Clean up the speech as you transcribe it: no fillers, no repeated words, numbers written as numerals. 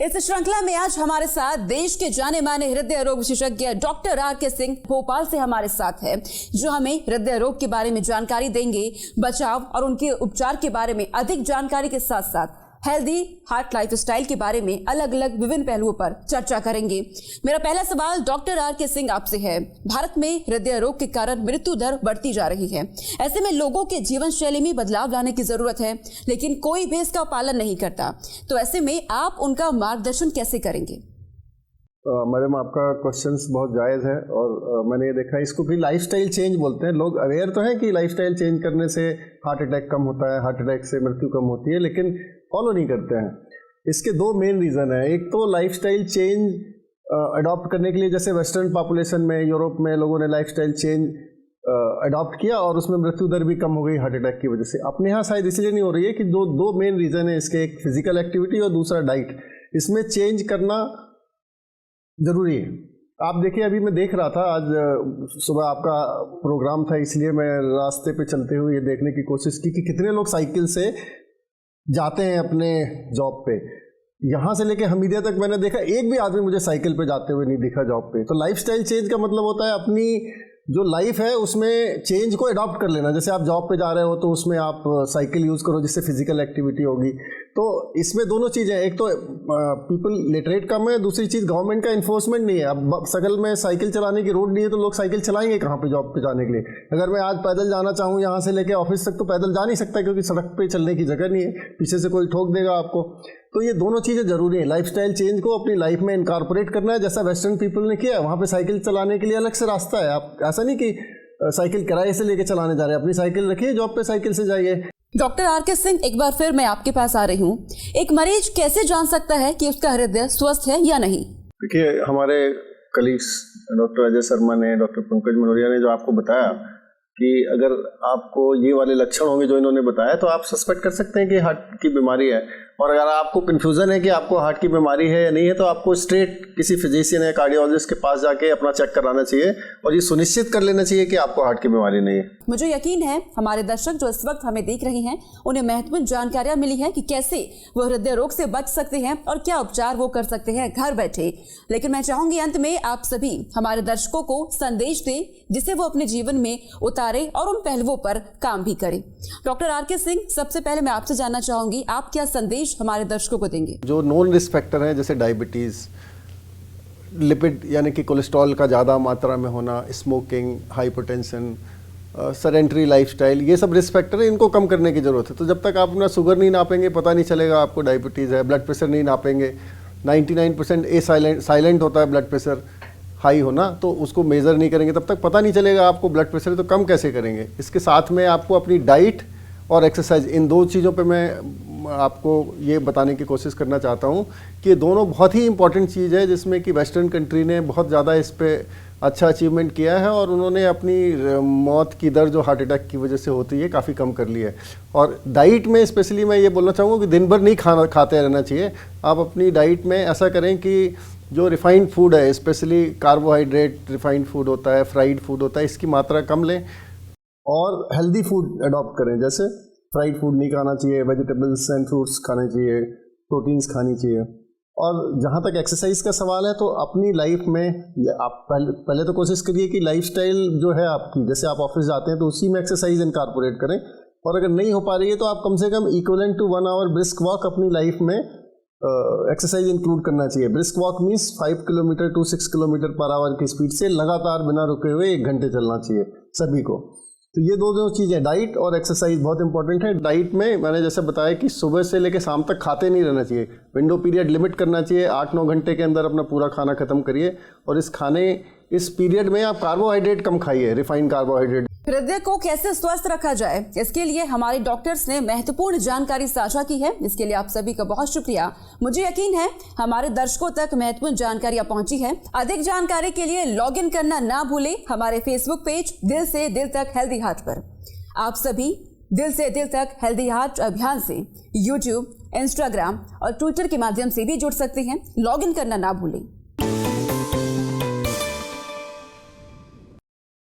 इस श्रृंखला में आज हमारे साथ देश के जाने माने हृदय रोग विशेषज्ञ डॉक्टर आर.के. सिंह भोपाल से हमारे साथ है, जो हमें हृदय रोग के बारे में जानकारी देंगे, बचाव और उनके उपचार के बारे में अधिक जानकारी के साथ साथ हेल्दी हार्ट लाइफस्टाइल के बारे में अलग अलग विभिन्न पहलुओं पर चर्चा करेंगे। मेरा पहला सवाल डॉक्टर आर.के. सिंह आपसे है। भारत में हृदय रोग के कारण मृत्यु दर बढ़ती जा रही है। ऐसे में लोगों के जीवन शैली में बदलाव लाने की जरूरत है, लेकिन कोई भी इसका पालन नहीं करता। तो ऐसे में आप उनका मार्गदर्शन कैसे करेंगे? मैडम, आपका क्वेश्चंस बहुत जायज़ है और मैंने ये देखा, इसको भी लाइफस्टाइल चेंज बोलते हैं। लोग अवेयर तो हैं कि लाइफस्टाइल चेंज करने से हार्ट अटैक कम होता है, हार्ट अटैक से मृत्यु कम होती है, लेकिन फॉलो नहीं करते हैं। इसके दो मेन रीज़न है। एक तो लाइफस्टाइल चेंज अडॉप्ट करने के लिए, जैसे वेस्टर्न पॉपुलेशन में, यूरोप में लोगों ने लाइफस्टाइल चेंज अडॉप्ट किया और उसमें मृत्यु दर भी कम हो गई हार्ट अटैक की वजह से। अपने यहाँ शायद इसलिए नहीं हो रही है कि दो मेन रीज़न है इसके, एक फिजिकल एक्टिविटी और दूसरा डाइट। इसमें चेंज करना ज़रूरी है। आप देखिए, अभी मैं देख रहा था, आज सुबह आपका प्रोग्राम था, इसलिए मैं रास्ते पे चलते हुए ये देखने की कोशिश की कि कितने लोग साइकिल से जाते हैं अपने जॉब पे। यहाँ से लेके हमीदिया तक मैंने देखा, एक भी आदमी मुझे साइकिल पे जाते हुए नहीं दिखा जॉब पे। तो लाइफस्टाइल चेंज का मतलब होता है अपनी जो लाइफ है उसमें चेंज को अडॉप्ट कर लेना। जैसे आप जॉब पे जा रहे हो तो उसमें आप साइकिल यूज़ करो, जिससे फिजिकल एक्टिविटी होगी। तो इसमें दोनों चीज़ें, एक तो पीपल लिटरेट कम है, दूसरी चीज़ गवर्नमेंट का इन्फोर्समेंट नहीं है। अब सगल में साइकिल चलाने की रोड नहीं है तो लोग साइकिल चलाएंगे कहाँ पे जॉब पे जाने के लिए? अगर मैं आज पैदल जाना चाहूँ यहाँ से लेके ऑफिस तक, तो पैदल जा नहीं सकता क्योंकि सड़क पे चलने की जगह नहीं है, पीछे से कोई ठोक देगा आपको। तो ये दोनों चीज़ें ज़रूरी है। लाइफस्टाइल चेंज को अपनी लाइफ में इनकॉर्पोरेट करना है, जैसा वेस्टर्न पीपल ने किया है। वहाँ पे साइकिल चलाने के लिए अलग से रास्ता है। आप ऐसा नहीं कि साइकिल किराए से लेके चलाने जा रहे हैं, अपनी साइकिल रखिए, जॉब पे साइकिल से जाइए। Doctor R K. सिंह, एक बार फिर मैं आपके पास आ रही हूँ। एक मरीज कैसे जान सकता है कि उसका हृदय स्वस्थ है या नहीं? देखिए, हमारे कलीग्स डॉक्टर अजय शर्मा ने, डॉक्टर पंकज मनोरिया ने जो आपको बताया कि अगर आपको ये वाले लक्षण होंगे जो इन्होंने बताया, तो आप सस्पेक्ट कर सकते हैं कि हार्ट की बीमारी है। और अगर आपको कन्फ्यूज़न है कि आपको हार्ट की बीमारी है या नहीं है, तो आपको स्ट्रेट किसी फिजिशियन या कार्डियोलॉजिस्ट के पास जाके अपना चेक कराना चाहिए और ये सुनिश्चित कर लेना चाहिए कि आपको हार्ट की बीमारी नहीं है। मुझे यकीन है हमारे दर्शक जो इस वक्त हमें देख रहे हैं, उन्हें महत्वपूर्ण जानकारियां मिली हैं कि कैसे वो हृदय रोग से बच सकते हैं और क्या उपचार वो कर सकते हैं घर बैठे। लेकिन मैं चाहूंगी अंत में आप सभी हमारे दर्शकों को संदेश दें, जिसे वो अपने जीवन में उतारे और उन पहलुओं पर काम भी करें। Doctor R K. सिंह, सबसे पहले मैं आपसे जानना चाहूंगी, आप क्या संदेश हमारे दर्शकों को देंगे? जो नॉन रिस्क फैक्टर हैं, जैसे डायबिटीज़, लिपिड यानी कि कोलेस्ट्रॉल का ज़्यादा मात्रा में होना, स्मोकिंग, हाइपरटेंशन, सेडेंटरी लाइफस्टाइल, ये सब रिस्क फैक्टर है, इनको कम करने की ज़रूरत है। तो जब तक आप अपना शुगर नहीं नापेंगे, पता नहीं चलेगा आपको डायबिटीज़ है। ब्लड प्रेशर नहीं नापेंगे, 99% साइलेंट होता है ब्लड प्रेशर हाई होना, तो उसको मेज़र नहीं करेंगे, तब तक पता नहीं चलेगा आपको ब्लड प्रेशर। तो कम कैसे करेंगे? इसके साथ में आपको अपनी डाइट और एक्सरसाइज, इन दो चीज़ों पे मैं आपको ये बताने की कोशिश करना चाहता हूँ कि ये दोनों बहुत ही इंपॉर्टेंट चीज़ है, जिसमें कि वेस्टर्न कंट्री ने बहुत ज़्यादा इस पर अच्छा अचीवमेंट किया है और उन्होंने अपनी मौत की दर जो हार्ट अटैक की वजह से होती है काफ़ी कम कर ली है। और डाइट में स्पेशली मैं ये बोलना चाहूँगा कि दिन भर नहीं खाते रहना चाहिए। आप अपनी डाइट में ऐसा करें कि जो रिफाइंड फूड है, स्पेशली कार्बोहाइड्रेट रिफाइंड फूड होता है, फ्राइड फूड होता है, इसकी मात्रा कम लें और हेल्दी फूड अडॉप्ट करें। जैसे फ्राइड फूड नहीं खाना चाहिए, वेजिटेबल्स एंड फ्रूट्स खाने चाहिए, प्रोटीन्स खानी चाहिए। और जहाँ तक एक्सरसाइज का सवाल है, तो अपनी लाइफ में आप पहले तो कोशिश करिए कि लाइफस्टाइल जो है आपकी, जैसे आप ऑफिस जाते हैं तो उसी में एक्सरसाइज इनकॉर्पोरेट करें। और अगर नहीं हो पा रही है तो आप कम से कम equivalent to 1 hour brisk walk अपनी लाइफ में एक्सरसाइज इंक्लूड करना चाहिए। Brisk walk means 5 kilometer to 6 kilometer per hour की स्पीड से लगातार बिना रुके हुए 1 घंटे चलना चाहिए सभी को। तो ये दो चीज़ें, डाइट और एक्सरसाइज, बहुत इंपॉर्टेंट है। डाइट में मैंने जैसे बताया कि सुबह से लेकर शाम तक खाते नहीं रहना चाहिए, विंडो पीरियड लिमिट करना चाहिए। 8-9 घंटे के अंदर अपना पूरा खाना खत्म करिए और इस पीरियड में आप कार्बोहाइड्रेट कम खाइए, रिफाइंड कार्बोहाइड्रेट। हृदय को कैसे स्वस्थ रखा जाए, इसके लिए हमारे डॉक्टर्स ने महत्वपूर्ण जानकारी साझा की है। इसके लिए आप सभी का बहुत शुक्रिया। मुझे यकीन है हमारे दर्शकों तक महत्वपूर्ण जानकारियां पहुंची है। अधिक जानकारी के लिए लॉग इन करना ना भूलें हमारे फेसबुक पेज दिल से दिल तक हेल्दी हार्ट पर। आप सभी दिल से दिल तक हेल्दी हार्ट अभियान से यूट्यूब, इंस्टाग्राम और ट्विटर के माध्यम से भी जुड़ सकते हैं। लॉग इन करना ना भूलें।